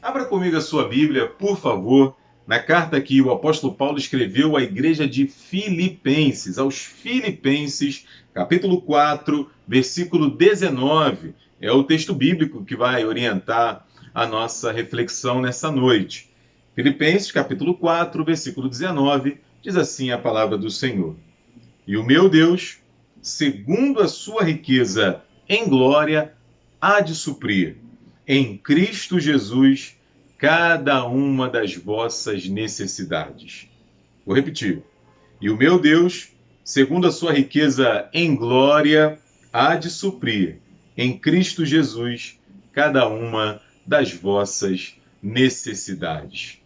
Abra comigo a sua Bíblia, por favor, na carta que o apóstolo Paulo escreveu à igreja de Filipenses, aos Filipenses, capítulo 4, versículo 19. É o texto bíblico que vai orientar a nossa reflexão nessa noite. Filipenses, capítulo 4, versículo 19, diz assim a palavra do Senhor: E o meu Deus, segundo a sua riqueza em glória, há de suprir em Cristo Jesus cada uma das vossas necessidades. Vou repetir. E o meu Deus, segundo a sua riqueza em glória, há de suprir em Cristo Jesus cada uma das vossas necessidades.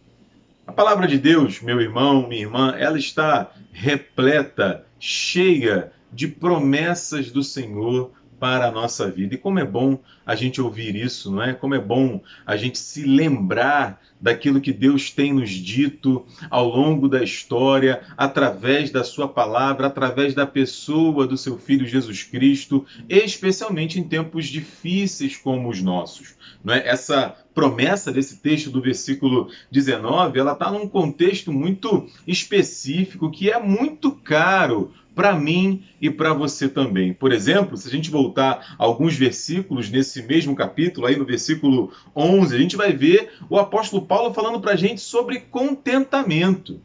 A palavra de Deus, meu irmão, minha irmã, ela está repleta, cheia de promessas do Senhor para a nossa vida. E como é bom a gente ouvir isso, não é? Como é bom a gente se lembrar daquilo que Deus tem nos dito ao longo da história, através da sua palavra, através da pessoa do seu Filho Jesus Cristo, especialmente em tempos difíceis como os nossos. Não é? Essa promessa desse texto do versículo 19, ela está num contexto muito específico que é muito caro para mim e para você também. Por exemplo, se a gente voltar alguns versículos nesse mesmo capítulo, aí no versículo 11, a gente vai ver o apóstolo Paulo falando para a gente sobre contentamento.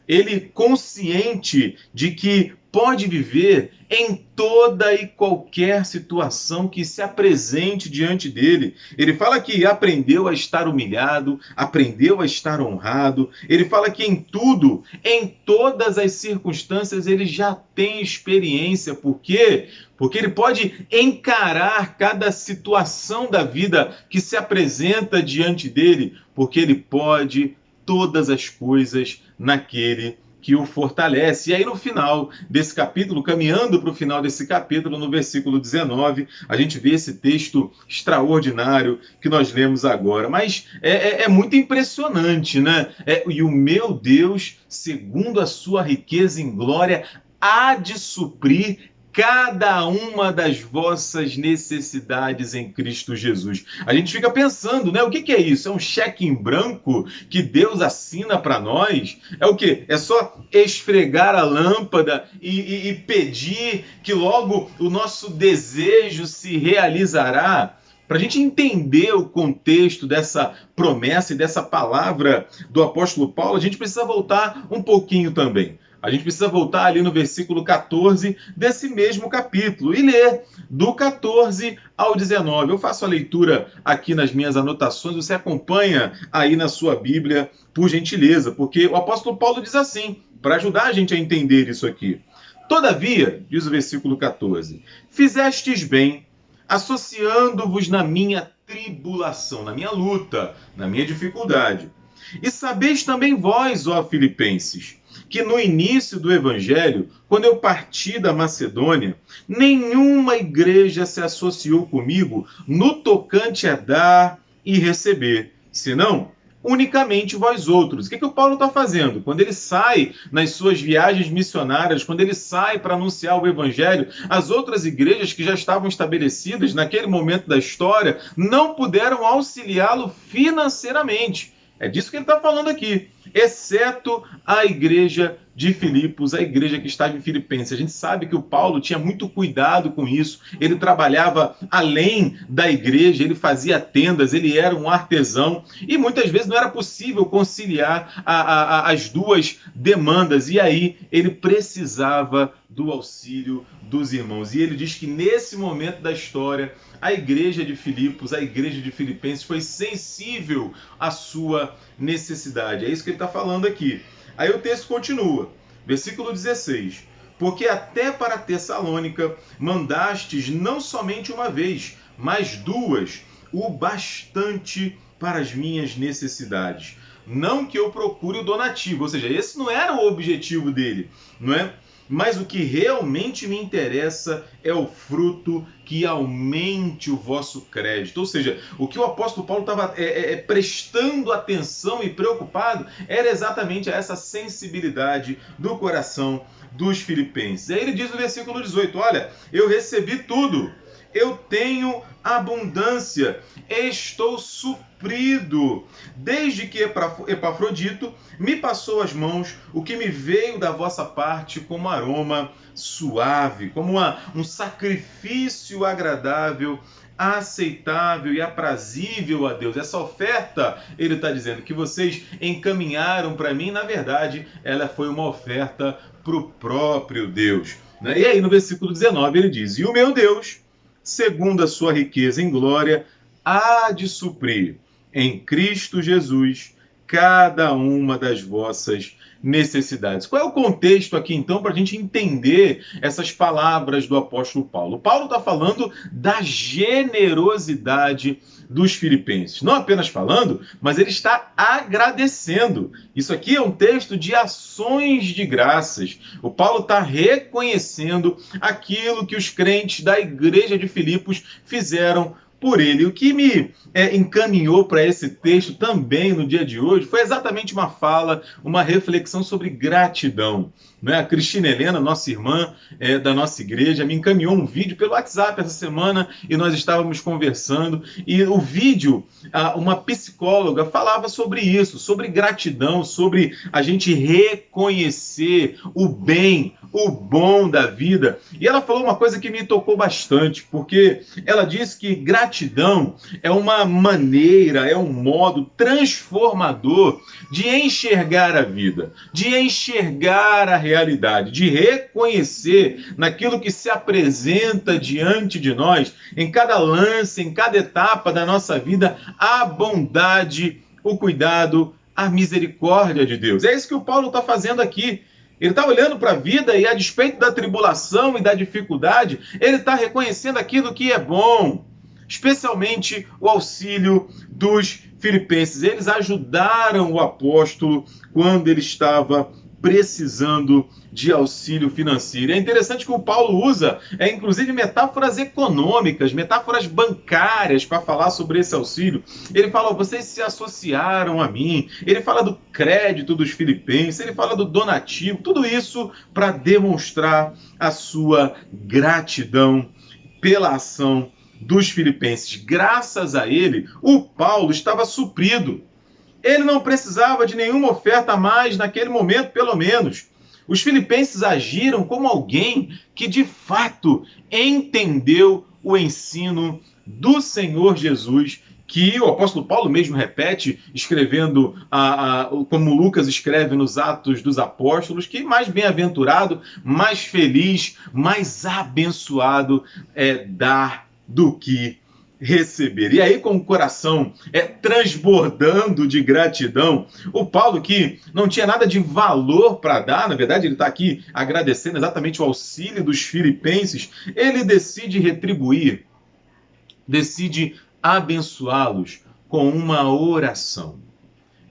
Ele consciente de que pode viver em toda e qualquer situação que se apresente diante dele. Ele fala que aprendeu a estar humilhado, aprendeu a estar honrado. Ele fala que em tudo, em todas as circunstâncias, ele já tem experiência. Por quê? Porque ele pode encarar cada situação da vida que se apresenta diante dele, porque ele pode todas as coisas naquele que o fortalece. E aí no final desse capítulo, caminhando para o final desse capítulo, no versículo 19, a gente vê esse texto extraordinário que nós lemos agora. Mas é muito impressionante, né? E o meu Deus, segundo a sua riqueza em glória, há de suprir cada uma das vossas necessidades em Cristo Jesus. A gente fica pensando, né? O que é isso? É um cheque em branco que Deus assina para nós? É o quê? É só esfregar a lâmpada e pedir que logo o nosso desejo se realizará? Para a gente entender o contexto dessa promessa e dessa palavra do apóstolo Paulo, a gente precisa voltar um pouquinho também. A gente precisa voltar ali no versículo 14 desse mesmo capítulo e ler do 14 ao 19. Eu faço a leitura aqui nas minhas anotações, você acompanha aí na sua Bíblia, por gentileza, porque o apóstolo Paulo diz assim, para ajudar a gente a entender isso aqui. Todavia, diz o versículo 14, fizestes bem, associando-vos na minha tribulação, na minha luta, na minha dificuldade. E sabeis também vós, ó Filipenses, que no início do Evangelho, quando eu parti da Macedônia, nenhuma igreja se associou comigo no tocante a dar e receber, senão unicamente vós outros. O que o Paulo está fazendo? Quando ele sai nas suas viagens missionárias, quando ele sai para anunciar o Evangelho, as outras igrejas que já estavam estabelecidas naquele momento da história não puderam auxiliá-lo financeiramente. É disso que ele está falando aqui, exceto a igreja de Filipos, a igreja que estava em Filipenses. A gente sabe que o Paulo tinha muito cuidado com isso, ele trabalhava além da igreja, ele fazia tendas, ele era um artesão, e muitas vezes não era possível conciliar as duas demandas, e aí ele precisava do auxílio dos irmãos. E ele diz que nesse momento da história, a igreja de Filipos, a igreja de Filipenses foi sensível à sua necessidade. É isso que ele está falando aqui. Aí o texto continua, versículo 16. Porque até para Tessalônica mandastes não somente uma vez, mas duas, o bastante para as minhas necessidades. Não que eu procure o donativo, ou seja, esse não era o objetivo dele, não é? Mas o que realmente me interessa é o fruto que aumente o vosso crédito. Ou seja, o que o apóstolo Paulo estava prestando atenção e preocupado era exatamente essa sensibilidade do coração dos filipenses. Aí ele diz no versículo 18, olha, eu recebi tudo eu tenho abundância, estou suprido. Desde que Epafrodito me passou às mãos o que me veio da vossa parte como aroma suave, como um sacrifício agradável, aceitável e aprazível a Deus. Essa oferta, ele está dizendo, que vocês encaminharam para mim, na verdade, ela foi uma oferta para o próprio Deus. E aí no versículo 19 ele diz: e o meu Deus, segundo a sua riqueza em glória, há de suprir em Cristo Jesus cada uma das vossas necessidades. Qual é o contexto aqui, então, para a gente entender essas palavras do apóstolo Paulo? Paulo está falando da generosidade dos filipenses. Não apenas falando, mas ele está agradecendo. Isso aqui é um texto de ações de graças. O Paulo está reconhecendo aquilo que os crentes da igreja de Filipos fizeram por ele. O que me encaminhou para esse texto também no dia de hoje foi exatamente uma fala, uma reflexão sobre gratidão. A Cristina Helena, nossa irmã da nossa igreja, me encaminhou um vídeo pelo WhatsApp essa semana e nós estávamos conversando. E o vídeo, uma psicóloga falava sobre isso, sobre gratidão, sobre a gente reconhecer o bem, o bom da vida. E ela falou uma coisa que me tocou bastante, porque ela disse que gratidão é uma maneira, é um modo transformador de enxergar a vida, de enxergar a realidade, de reconhecer naquilo que se apresenta diante de nós, em cada lance, em cada etapa da nossa vida, a bondade, o cuidado, a misericórdia de Deus. É isso que o Paulo está fazendo aqui. Ele está olhando para a vida e, a despeito da tribulação e da dificuldade, ele está reconhecendo aquilo que é bom, especialmente o auxílio dos filipenses. Eles ajudaram o apóstolo quando ele estava precisando de auxílio financeiro. É interessante que o Paulo usa, inclusive, metáforas econômicas, metáforas bancárias para falar sobre esse auxílio. Ele fala: vocês se associaram a mim. Ele fala do crédito dos filipenses, ele fala do donativo, tudo isso para demonstrar a sua gratidão pela ação dos filipenses. Graças a ele, o Paulo estava suprido. Ele não precisava de nenhuma oferta a mais naquele momento, pelo menos. Os filipenses agiram como alguém que, de fato, entendeu o ensino do Senhor Jesus, que o apóstolo Paulo mesmo repete, escrevendo, como Lucas escreve nos Atos dos Apóstolos, que mais bem-aventurado, mais feliz, mais abençoado é dar do que receber. E aí, com o coração transbordando de gratidão, o Paulo, que não tinha nada de valor para dar, na verdade ele está aqui agradecendo exatamente o auxílio dos filipenses, ele decide retribuir, decide abençoá-los com uma oração.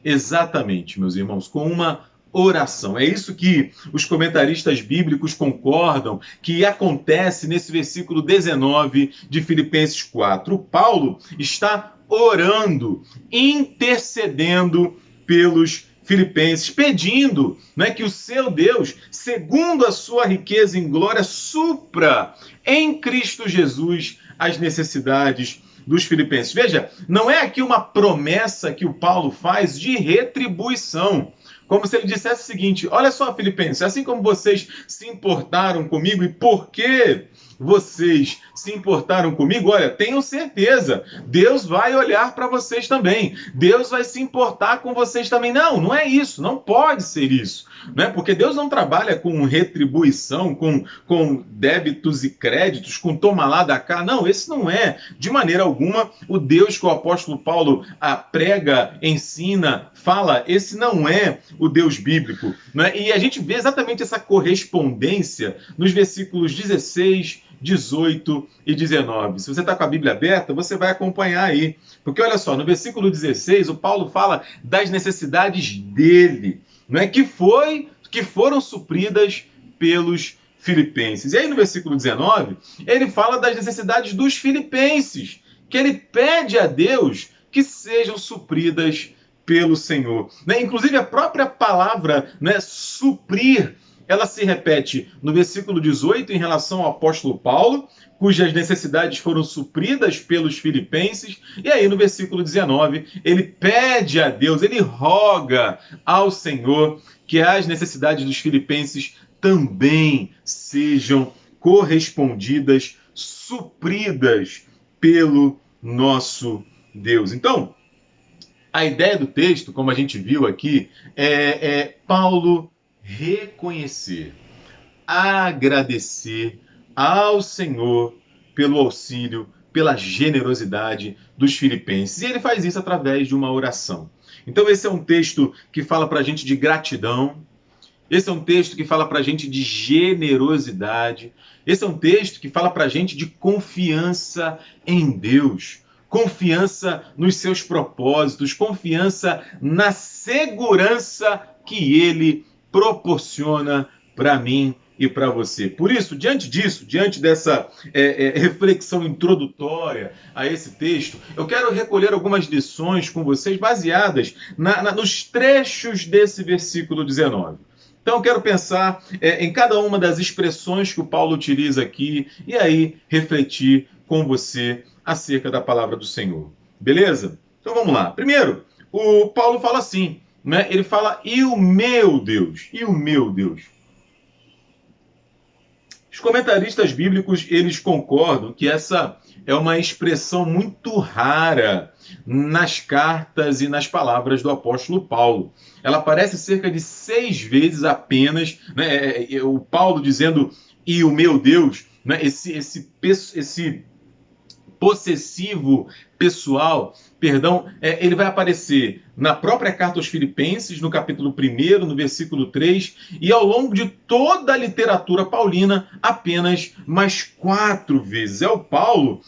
Exatamente, meus irmãos, com uma oração. É isso que os comentaristas bíblicos concordam que acontece nesse versículo 19 de Filipenses 4. O Paulo está orando, intercedendo pelos filipenses, pedindo, que o seu Deus, segundo a sua riqueza em glória, supra em Cristo Jesus as necessidades dos filipenses. Veja, não é aqui uma promessa que o Paulo faz de retribuição. Como se ele dissesse o seguinte: olha só, filipenses, assim como vocês se importaram comigo, e por que vocês se importaram comigo, olha, tenham certeza, Deus vai olhar para vocês também, Deus vai se importar com vocês também. Não, não é isso, não pode ser isso, porque Deus não trabalha com retribuição, com débitos e créditos, com toma lá da cá. Não, esse não é, de maneira alguma, o Deus que o apóstolo Paulo prega, ensina, fala. Esse não é o Deus bíblico. E a gente vê exatamente essa correspondência nos versículos 16, 18 e 19. Se você está com a Bíblia aberta, você vai acompanhar aí. Porque olha só, no versículo 16, o Paulo fala das necessidades dele, que foram supridas pelos filipenses. E aí no versículo 19, ele fala das necessidades dos filipenses, que ele pede a Deus que sejam supridas pelo Senhor. Inclusive a própria palavra suprir ela se repete no versículo 18 em relação ao apóstolo Paulo, cujas necessidades foram supridas pelos filipenses, e aí no versículo 19 ele pede a Deus, ele roga ao Senhor que as necessidades dos filipenses também sejam correspondidas, supridas pelo nosso Deus. Então, a ideia do texto, como a gente viu aqui, é Paulo reconhecer, agradecer ao Senhor pelo auxílio, pela generosidade dos filipenses. E ele faz isso através de uma oração. Então esse é um texto que fala para a gente de gratidão, esse é um texto que fala para a gente de generosidade, esse é um texto que fala para a gente de confiança em Deus, confiança nos seus propósitos, confiança na segurança que Ele proporciona para mim e para você. Por isso, diante disso, diante dessa reflexão introdutória a esse texto, eu quero recolher algumas lições com vocês baseadas nos trechos desse versículo 19. Então eu quero pensar em cada uma das expressões que o Paulo utiliza aqui e aí refletir com você acerca da palavra do Senhor. Beleza? Então vamos lá. Primeiro, o Paulo fala assim, né? Ele fala, e o meu Deus, e o meu Deus. Os comentaristas bíblicos, eles concordam que essa é uma expressão muito rara nas cartas e nas palavras do apóstolo Paulo. Ela aparece cerca de 6 vezes apenas, né? O Paulo dizendo, e o meu Deus, né? Esse possessivo pessoal, ele vai aparecer na própria carta aos Filipenses, no capítulo 1, no versículo 3, e ao longo de toda a literatura paulina, apenas mais 4 vezes. É o Paulo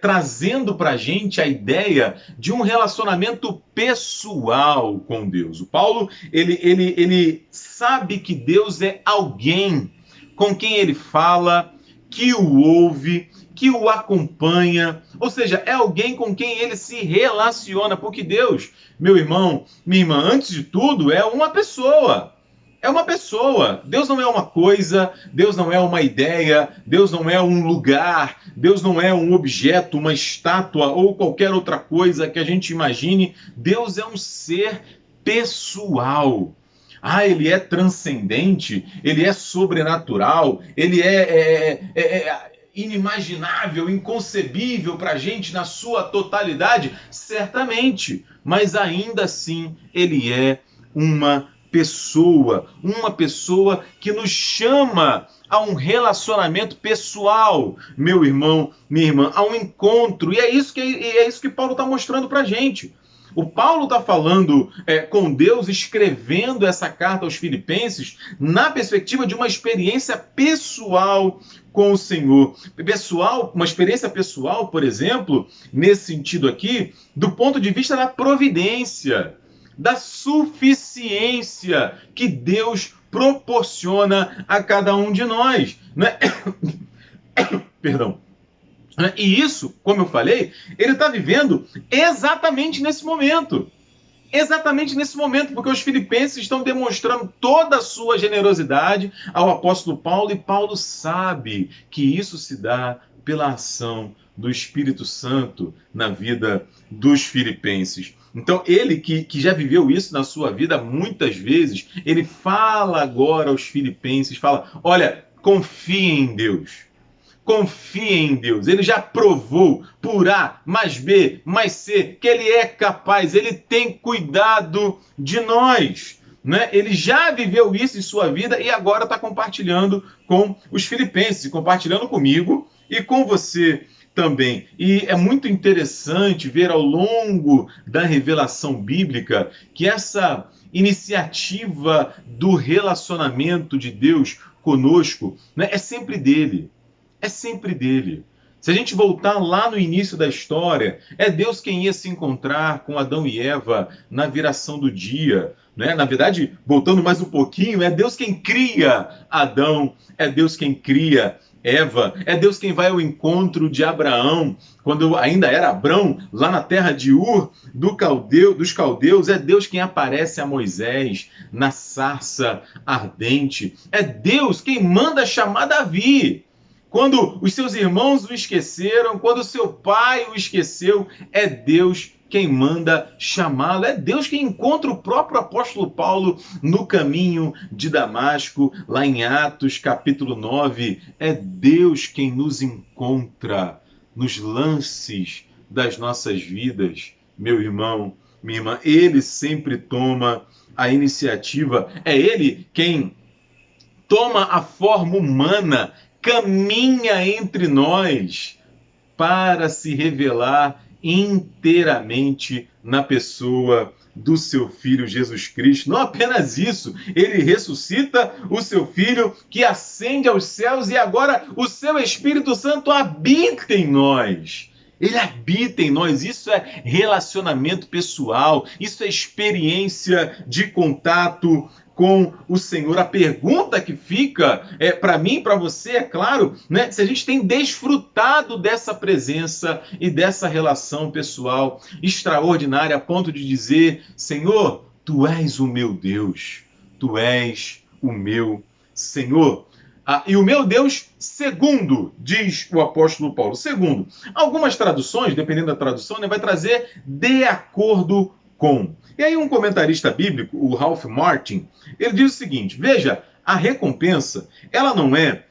trazendo para a gente a ideia de um relacionamento pessoal com Deus. O Paulo, ele sabe que Deus é alguém com quem ele fala, que o ouve, que o acompanha, ou seja, é alguém com quem ele se relaciona, porque Deus, meu irmão, minha irmã, antes de tudo, é uma pessoa. É uma pessoa. Deus não é uma coisa, Deus não é uma ideia, Deus não é um lugar, Deus não é um objeto, uma estátua ou qualquer outra coisa que a gente imagine. Deus é um ser pessoal. Ele é transcendente, ele é sobrenatural, ele é inimaginável, inconcebível para a gente na sua totalidade? Certamente, mas ainda assim ele é uma pessoa que nos chama a um relacionamento pessoal, meu irmão, minha irmã, a um encontro, e é isso que Paulo está mostrando para a gente. O Paulo está falando com Deus, escrevendo essa carta aos Filipenses na perspectiva de uma experiência pessoal com o Senhor. Uma experiência pessoal, por exemplo, nesse sentido aqui, do ponto de vista da providência, da suficiência que Deus proporciona a cada um de nós, né? Perdão. E isso, como eu falei, ele está vivendo exatamente nesse momento. Exatamente nesse momento, porque os filipenses estão demonstrando toda a sua generosidade ao apóstolo Paulo, e Paulo sabe que isso se dá pela ação do Espírito Santo na vida dos filipenses. Então, ele que já viveu isso na sua vida muitas vezes, ele fala agora aos filipenses, fala, olha, confiem em Deus. Confiem em Deus. Ele já provou por A, mais B, mais C, que ele é capaz, ele tem cuidado de nós. Né? Ele já viveu isso em sua vida e agora está compartilhando com os filipenses, compartilhando comigo e com você também. E é muito interessante ver ao longo da revelação bíblica que essa iniciativa do relacionamento de Deus conosco, né, é sempre dele. É sempre dele. Se a gente voltar lá no início da história, é Deus quem ia se encontrar com Adão e Eva na viração do dia. Né? Na verdade, voltando mais um pouquinho, é Deus quem cria Adão, é Deus quem cria Eva, é Deus quem vai ao encontro de Abraão, quando ainda era Abrão, lá na terra de Ur, dos caldeus, é Deus quem aparece a Moisés na sarça ardente, é Deus quem manda chamar Davi. Quando os seus irmãos o esqueceram, quando seu pai o esqueceu, é Deus quem manda chamá-lo. É Deus quem encontra o próprio apóstolo Paulo no caminho de Damasco, lá em Atos capítulo 9. É Deus quem nos encontra nos lances das nossas vidas, meu irmão, minha irmã. Ele sempre toma a iniciativa. É Ele quem toma a forma humana, caminha entre nós para se revelar inteiramente na pessoa do seu Filho Jesus Cristo. Não apenas isso, ele ressuscita o seu Filho que ascende aos céus e agora o seu Espírito Santo habita em nós. Ele habita em nós, isso é relacionamento pessoal, isso é experiência de contato com o Senhor. A pergunta que fica para mim e para você, é claro, né, se a gente tem desfrutado dessa presença e dessa relação pessoal extraordinária a ponto de dizer: Senhor, Tu és o meu Deus, Tu és o meu Senhor. E o meu Deus, segundo, diz o apóstolo Paulo. Segundo, algumas traduções, dependendo da tradução, vai trazer de acordo com. E aí um comentarista bíblico, o Ralph Martin, ele diz o seguinte: veja, a recompensa, ela não é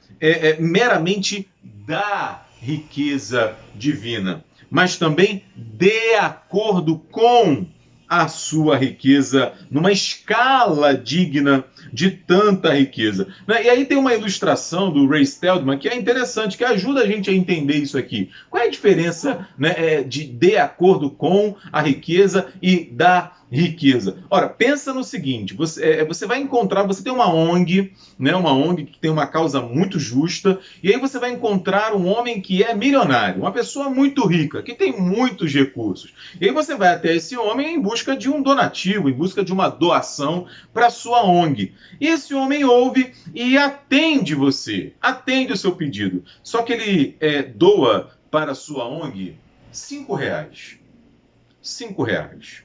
meramente da riqueza divina, mas também de acordo com a sua riqueza, numa escala digna de tanta riqueza. E aí tem uma ilustração do Ray Steadman que é interessante, que ajuda a gente a entender isso aqui. Qual é a diferença, né, de acordo com a riqueza e da riqueza? Ora, pensa no seguinte, você vai encontrar, você tem uma ONG, né, uma ONG que tem uma causa muito justa, e aí você vai encontrar um homem que é milionário, uma pessoa muito rica, que tem muitos recursos. E aí você vai até esse homem em busca de um donativo, em busca de uma doação para a sua ONG. E esse homem ouve e atende você, atende o seu pedido. Só que ele doa para a sua ONG R$5. R$5.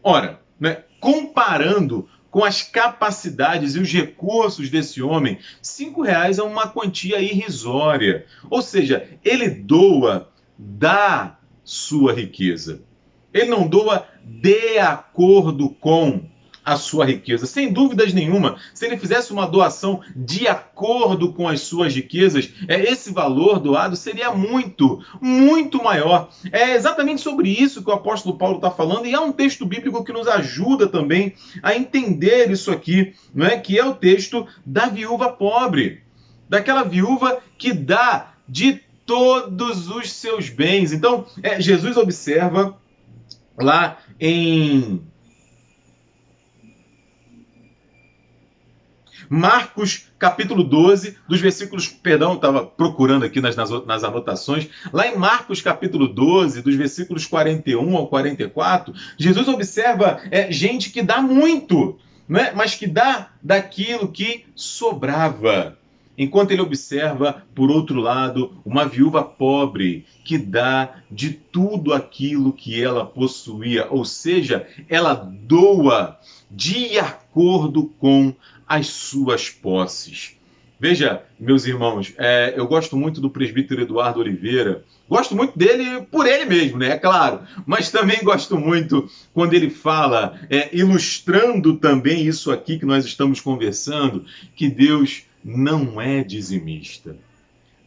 Ora, né, comparando com as capacidades e os recursos desse homem, R$5 é uma quantia irrisória. Ou seja, ele doa da sua riqueza. Ele não doa de acordo com a sua riqueza. Sem dúvidas nenhuma, se ele fizesse uma doação de acordo com as suas riquezas, esse valor doado seria muito, muito maior. É exatamente sobre isso que o apóstolo Paulo está falando, e é um texto bíblico que nos ajuda também a entender isso aqui, não é? Que é o texto da viúva pobre, daquela viúva que dá de todos os seus bens. Então, Jesus observa lá em Marcos capítulo 12, dos versículos, perdão, estava procurando aqui nas anotações, lá em Marcos capítulo 12, dos versículos 41 ao 44, Jesus observa gente que dá muito, né? Mas que dá daquilo que sobrava. Enquanto ele observa, por outro lado, uma viúva pobre que dá de tudo aquilo que ela possuía, ou seja, ela doa de acordo com as suas posses. Veja, meus irmãos, eu gosto muito do presbítero Eduardo Oliveira, gosto muito dele por ele mesmo, né? É claro, mas também gosto muito quando ele fala, ilustrando também isso aqui que nós estamos conversando, que Deus não é dizimista.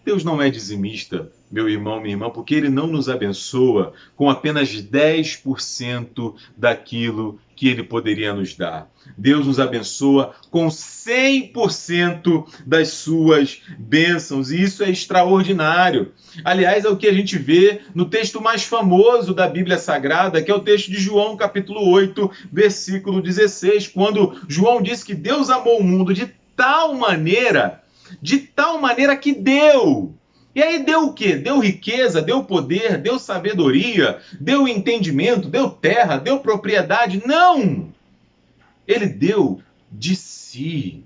Deus não é dizimista, meu irmão, minha irmã, porque Ele não nos abençoa com apenas 10% daquilo que Ele poderia nos dar. Deus nos abençoa com 100% das suas bênçãos, e isso é extraordinário. Aliás, é o que a gente vê no texto mais famoso da Bíblia Sagrada, que é o texto de João, capítulo 8, versículo 16, quando João diz que Deus amou o mundo de tal maneira que deu. E aí deu o quê? Deu riqueza, deu poder, deu sabedoria, deu entendimento, deu terra, deu propriedade. Não! Ele deu de si,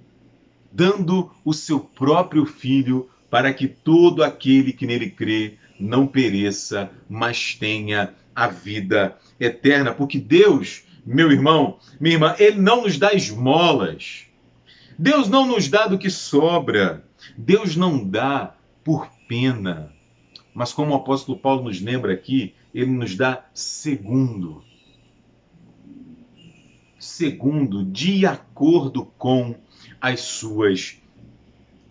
dando o seu próprio filho para que todo aquele que nele crê não pereça, mas tenha a vida eterna. Porque Deus, meu irmão, minha irmã, Ele não nos dá esmolas. Deus não nos dá do que sobra. Deus não dá por pena. Mas como o apóstolo Paulo nos lembra aqui, ele nos dá segundo, de acordo com as suas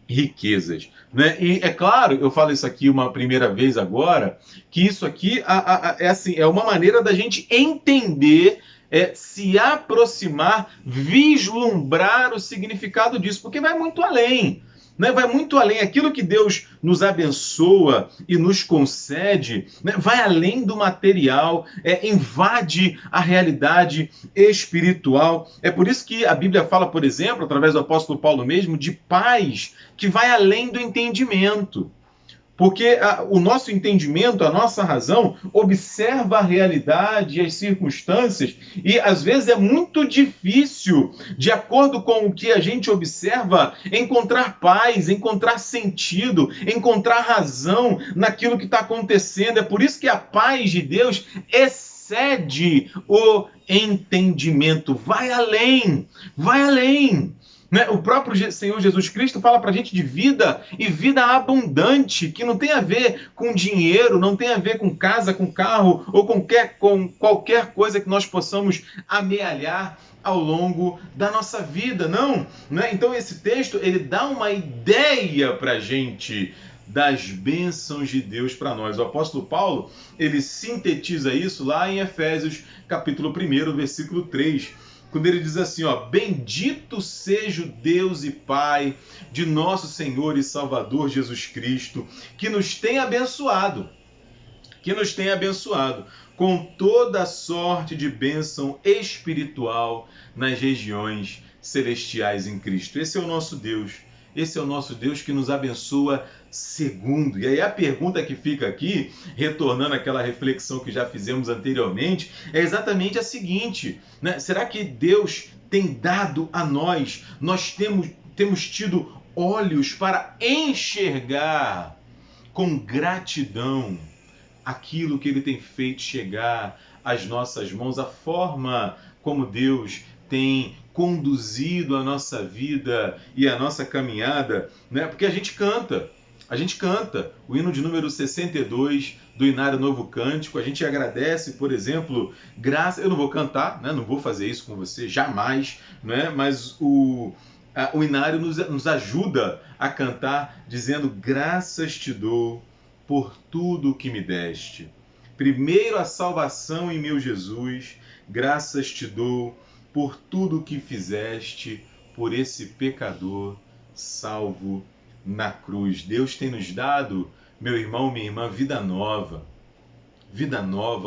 riquezas. Né? E é claro, eu falo isso aqui uma primeira vez agora, que isso aqui é, assim, é uma maneira da gente entender, se aproximar, vislumbrar o significado disso, porque vai muito além. Né? Vai muito além. Aquilo que Deus nos abençoa e nos concede, né? Vai além do material, invade a realidade espiritual. É por isso que a Bíblia fala, por exemplo, através do apóstolo Paulo mesmo, de paz que vai além do entendimento. Porque o nosso entendimento, a nossa razão, observa a realidade e as circunstâncias e às vezes é muito difícil, de acordo com o que a gente observa, encontrar paz, encontrar sentido, encontrar razão naquilo que está acontecendo. É por isso que a paz de Deus excede o entendimento, vai além, vai além. Né? O próprio Senhor Jesus Cristo fala para a gente de vida e vida abundante, que não tem a ver com dinheiro, não tem a ver com casa, com carro ou com qualquer coisa que nós possamos amealhar ao longo da nossa vida, não. Né? Então esse texto ele dá uma ideia para a gente das bênçãos de Deus para nós. O apóstolo Paulo ele sintetiza isso lá em Efésios capítulo 1, versículo 3. Quando ele diz assim, ó, bendito seja o Deus e Pai de nosso Senhor e Salvador Jesus Cristo, que nos tem abençoado com toda sorte de bênção espiritual nas regiões celestiais em Cristo. Esse é o nosso Deus. Esse é o nosso Deus que nos abençoa segundo. E aí a pergunta que fica aqui, retornando àquela reflexão que já fizemos anteriormente, é exatamente a seguinte, né? Será que Deus tem dado a nós, temos tido olhos para enxergar com gratidão aquilo que Ele tem feito chegar às nossas mãos, a forma como Deus tem conduzido a nossa vida e a nossa caminhada, né? Porque a gente canta o hino de número 62 do Inário Novo Cântico, a gente agradece, por exemplo, eu não vou cantar, né? Não vou fazer isso com você, jamais, né? Mas o Inário nos ajuda a cantar dizendo, graças te dou por tudo o que me deste. Primeiro a salvação em meu Jesus, graças te dou por tudo o que fizeste por esse pecador salvo na cruz. Deus tem nos dado, meu irmão, minha irmã, vida nova,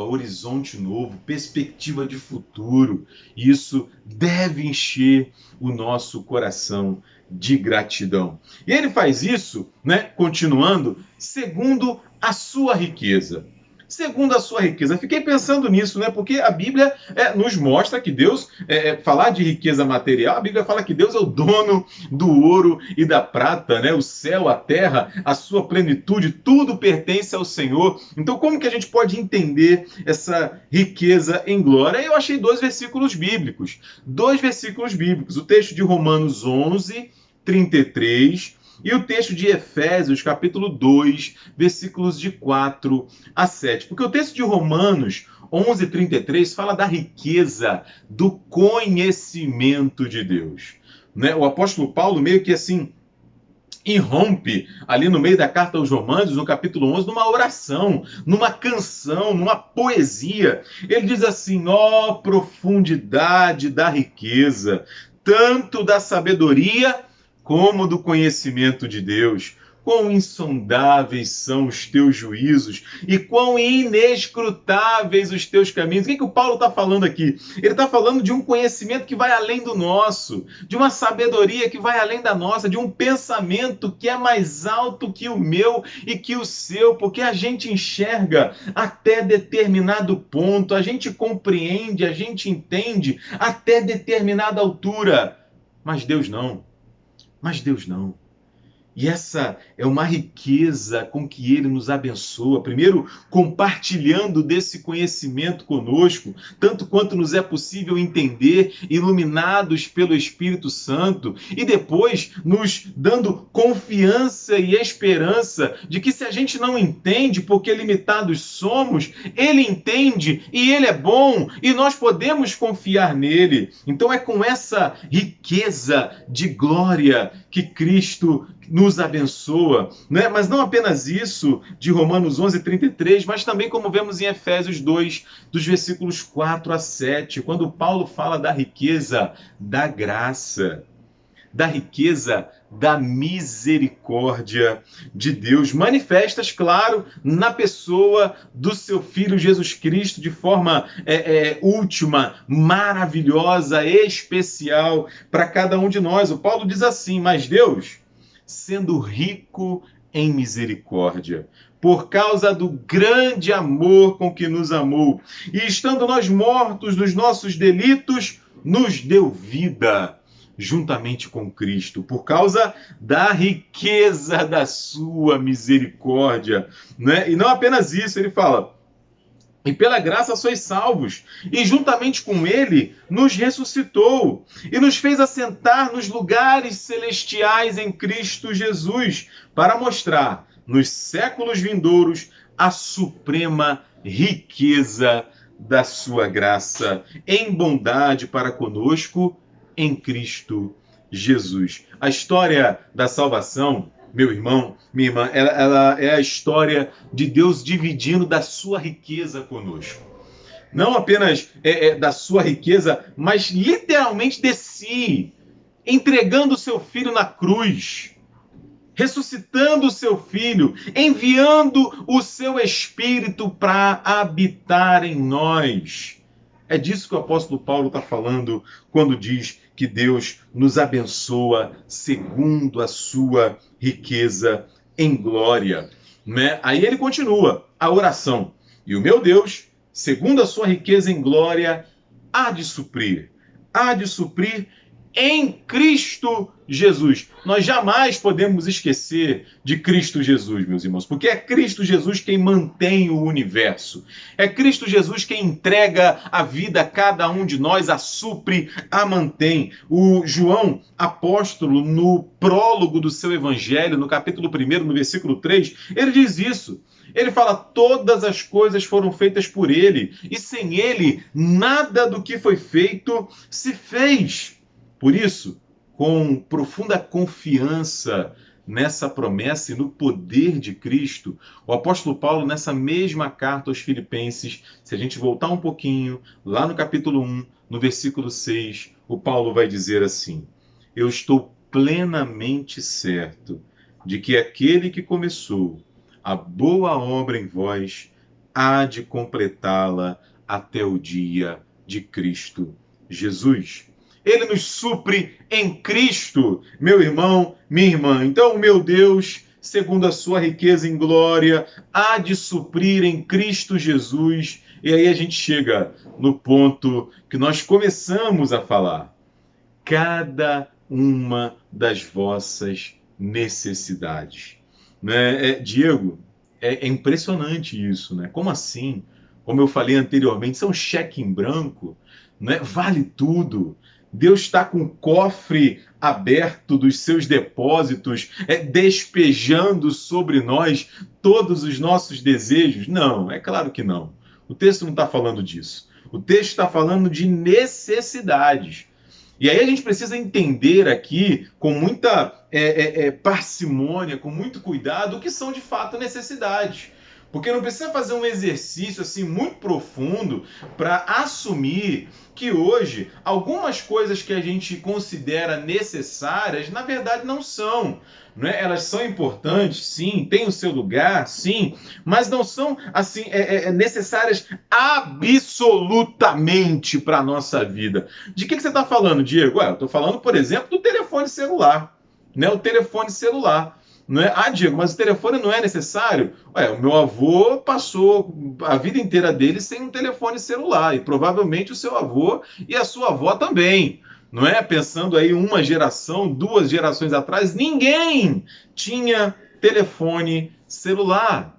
horizonte novo, perspectiva de futuro. Isso deve encher o nosso coração de gratidão. E ele faz isso, né, continuando, segundo a sua riqueza. Segundo a sua riqueza. Fiquei pensando nisso, né? Porque a Bíblia nos mostra que Deus, falar de riqueza material, a Bíblia fala que Deus é o dono do ouro e da prata, né? O céu, a terra, a sua plenitude, tudo pertence ao Senhor. Então, como que a gente pode entender essa riqueza em glória? Eu achei dois versículos bíblicos. O texto de Romanos 11, 33... e o texto de Efésios, capítulo 2, versículos de 4 a 7. Porque o texto de Romanos 11, 33 fala da riqueza do conhecimento de Deus. Né? O apóstolo Paulo meio que assim irrompe ali no meio da carta aos Romanos, no capítulo 11, numa oração, numa canção, numa poesia. Ele diz assim, ó profundidade da riqueza, tanto da sabedoria como do conhecimento de Deus. Quão insondáveis são os teus juízos e quão inescrutáveis os teus caminhos. O que o Paulo está falando aqui? Ele está falando de um conhecimento que vai além do nosso, de uma sabedoria que vai além da nossa, de um pensamento que é mais alto que o meu e que o seu, porque a gente enxerga até determinado ponto, a gente compreende, a gente entende até determinada altura. Mas Deus não. E essa é uma riqueza com que ele nos abençoa. Primeiro, compartilhando desse conhecimento conosco, tanto quanto nos é possível entender, iluminados pelo Espírito Santo. E depois, nos dando confiança e esperança de que se a gente não entende, porque limitados somos, ele entende e ele é bom e nós podemos confiar nele. Então é com essa riqueza de glória que Cristo nos abençoa, né? Mas não apenas isso, de Romanos 11:33, mas também como vemos em Efésios 2, dos versículos 4 a 7, quando Paulo fala da riqueza da graça, da riqueza da misericórdia de Deus, manifestas, claro, na pessoa do seu Filho Jesus Cristo, de forma última, maravilhosa, especial para cada um de nós. O Paulo diz assim: mas Deus, sendo rico em misericórdia, por causa do grande amor com que nos amou, e estando nós mortos dos nossos delitos, nos deu vida juntamente com Cristo, por causa da riqueza da sua misericórdia, né? E não apenas isso, ele fala: e pela graça sois salvos, e juntamente com ele nos ressuscitou, e nos fez assentar nos lugares celestiais em Cristo Jesus, para mostrar nos séculos vindouros a suprema riqueza da sua graça em bondade para conosco em Cristo Jesus. A história da salvação, meu irmão, minha irmã, ela é a história de Deus dividindo da sua riqueza conosco. Não apenas da sua riqueza, mas literalmente de si, entregando o seu filho na cruz, ressuscitando o seu filho, enviando o seu Espírito para habitar em nós. É disso que o apóstolo Paulo está falando quando diz que Deus nos abençoa segundo a sua riqueza em glória, né? Aí ele continua a oração: e o meu Deus, segundo a sua riqueza em glória, há de suprir em Cristo Jesus. Nós jamais podemos esquecer de Cristo Jesus, meus irmãos, porque é Cristo Jesus quem mantém o universo. É Cristo Jesus quem entrega a vida a cada um de nós, a supre, a mantém. O João, apóstolo, no prólogo do seu evangelho, no capítulo 1, no versículo 3, ele diz isso. Ele fala: todas as coisas foram feitas por ele, e sem ele, nada do que foi feito se fez. Por isso, com profunda confiança nessa promessa e no poder de Cristo, o apóstolo Paulo, nessa mesma carta aos Filipenses, se a gente voltar um pouquinho, lá no capítulo 1, no versículo 6, o Paulo vai dizer assim: eu estou plenamente certo de que aquele que começou a boa obra em vós há de completá-la até o dia de Cristo Jesus. Ele nos supre em Cristo, meu irmão, minha irmã. Então, o meu Deus, segundo a sua riqueza em glória, há de suprir em Cristo Jesus. E aí a gente chega no ponto que nós começamos a falar: cada uma das vossas necessidades. Né? Diego, é impressionante isso, né? Como assim? Como eu falei anteriormente, isso é um cheque em branco, né? Vale tudo. Deus está com o cofre aberto dos seus depósitos, despejando sobre nós todos os nossos desejos? Não, é claro que não. O texto não está falando disso. O texto está falando de necessidades. E aí a gente precisa entender aqui, com muita parcimônia, com muito cuidado, o que são de fato necessidades. Porque não precisa fazer um exercício assim muito profundo para assumir que hoje algumas coisas que a gente considera necessárias, na verdade não são. Né? Elas são importantes, sim, têm o seu lugar, sim, mas não são assim necessárias absolutamente para a nossa vida. De que você está falando, Diego? Eu estou falando, por exemplo, do telefone celular. Né? O telefone celular. Não é? Ah, Diego, mas o telefone não é necessário? O meu avô passou a vida inteira dele sem um telefone celular, e provavelmente o seu avô e a sua avó também. não é? Pensando aí uma geração, 2 gerações atrás, ninguém tinha telefone celular.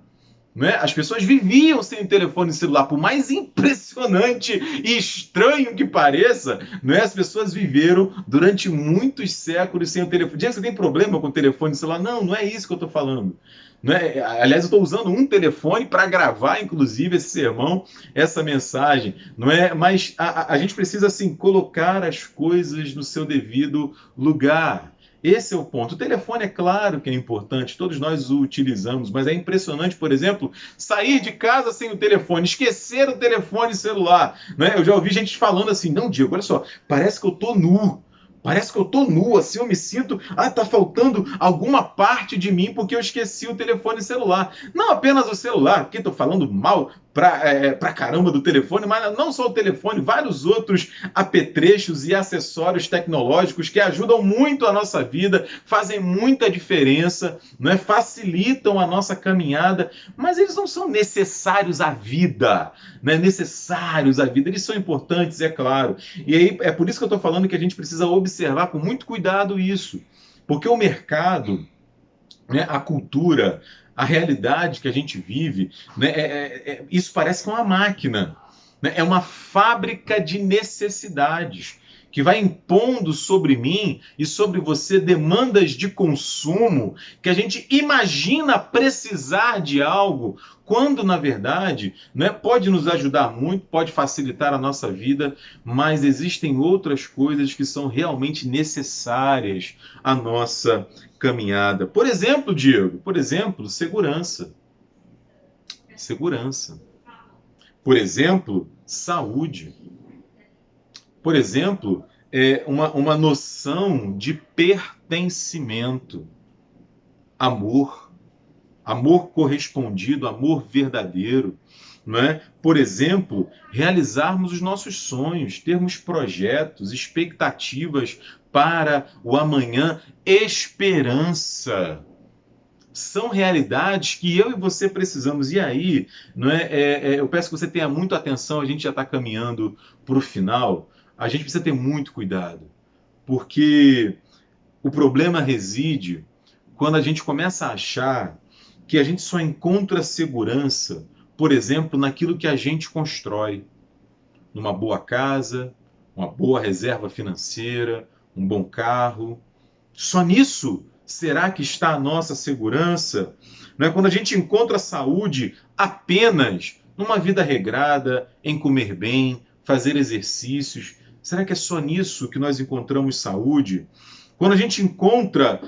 Não é? As pessoas viviam sem o telefone celular, por mais impressionante e estranho que pareça, não é? As pessoas viveram durante muitos séculos sem o telefone. Diz que você tem problema com o telefone celular? Não, não é isso que eu estou falando. Não é? Aliás, eu estou usando um telefone para gravar, inclusive, esse sermão, essa mensagem, não é? Mas a gente precisa, assim, colocar as coisas no seu devido lugar. Esse é o ponto. O telefone, é claro que é importante, todos nós o utilizamos, mas é impressionante, por exemplo, sair de casa sem o telefone, esquecer o telefone celular. Né? Eu já ouvi gente falando assim, não, Diego, olha só, parece que eu tô nu. Parece que eu tô nu, assim, eu me sinto, tá faltando alguma parte de mim porque eu esqueci o telefone celular. Não apenas o celular, porque tô falando mal pra caramba do telefone, mas não só o telefone, vários outros apetrechos e acessórios tecnológicos que ajudam muito a nossa vida, fazem muita diferença, não é? Facilitam a nossa caminhada, mas eles não são necessários à vida, não é? Necessários à vida, eles são importantes, é claro. E aí é por isso que eu estou falando que a gente precisa observar com muito cuidado isso, porque o mercado, né, a cultura, a realidade que a gente vive, né, isso parece que é uma máquina, né, é uma fábrica de necessidades que vai impondo sobre mim e sobre você demandas de consumo que a gente imagina precisar de algo, quando na verdade, né, pode nos ajudar muito, pode facilitar a nossa vida, mas existem outras coisas que são realmente necessárias à nossa caminhada. Por exemplo, Diego, por exemplo, segurança. Segurança. Por exemplo, saúde. Por exemplo, uma noção de pertencimento. Amor. Amor correspondido, amor verdadeiro. Não é? Por exemplo, realizarmos os nossos sonhos, termos projetos, expectativas para o amanhã, esperança. São realidades que eu e você precisamos. E aí, não é, eu peço que você tenha muita atenção, a gente já está caminhando para o final. A gente precisa ter muito cuidado, porque o problema reside quando a gente começa a achar que a gente só encontra segurança, por exemplo, naquilo que a gente constrói. Numa boa casa, uma boa reserva financeira, um bom carro. Só nisso será que está a nossa segurança? Não é quando a gente encontra saúde apenas numa vida regrada, em comer bem, fazer exercícios. Será que é só nisso que nós encontramos saúde? Quando a gente encontra,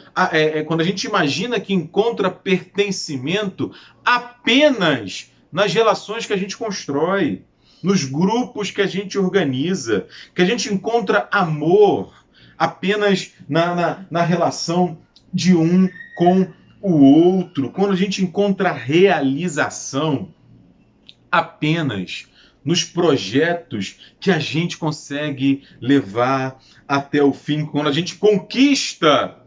quando a gente imagina que encontra pertencimento apenas nas relações que a gente constrói, nos grupos que a gente organiza, que a gente encontra amor apenas na relação de um com o outro, quando a gente encontra realização apenas nos projetos que a gente consegue levar até o fim, quando a gente conquista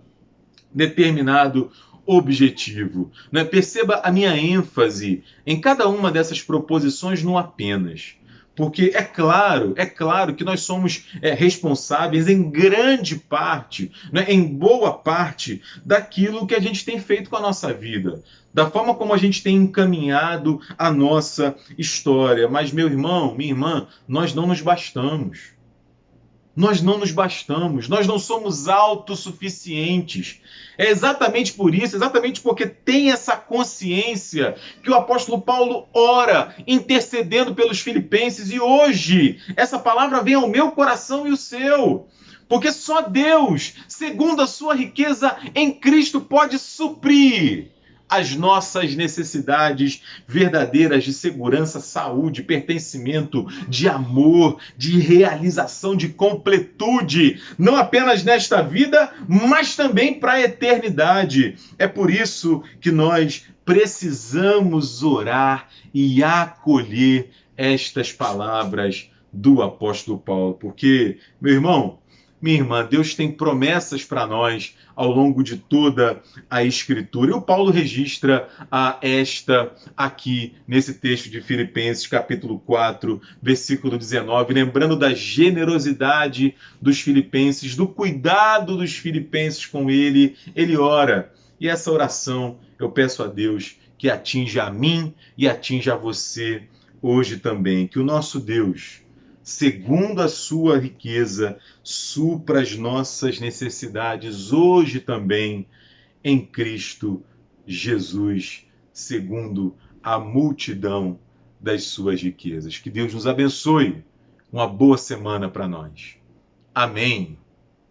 determinado objetivo. Né? Perceba a minha ênfase em cada uma dessas proposições no apenas. Porque é claro que nós somos responsáveis em grande parte, né, em boa parte, daquilo que a gente tem feito com a nossa vida, da forma como a gente tem encaminhado a nossa história. Mas, meu irmão, minha irmã, nós não nos bastamos. Nós não nos bastamos, nós não somos autossuficientes. É exatamente por isso, exatamente porque tem essa consciência que o apóstolo Paulo ora, intercedendo pelos filipenses, e hoje essa palavra vem ao meu coração e o seu. Porque só Deus, segundo a sua riqueza em Cristo, pode suprir as nossas necessidades verdadeiras de segurança, saúde, pertencimento, de amor, de realização, de completude, não apenas nesta vida, mas também para a eternidade. É por isso que nós precisamos orar e acolher estas palavras do apóstolo Paulo, porque, meu irmão, minha irmã, Deus tem promessas para nós ao longo de toda a Escritura. E o Paulo registra esta aqui nesse texto de Filipenses, capítulo 4, versículo 19, lembrando da generosidade dos filipenses, do cuidado dos filipenses com ele. Ele ora. E essa oração eu peço a Deus que atinja a mim e atinja a você hoje também. Que o nosso Deus, segundo a sua riqueza, supra as nossas necessidades hoje também em Cristo Jesus, segundo a multidão das suas riquezas. Que Deus nos abençoe. Uma boa semana para nós. Amém.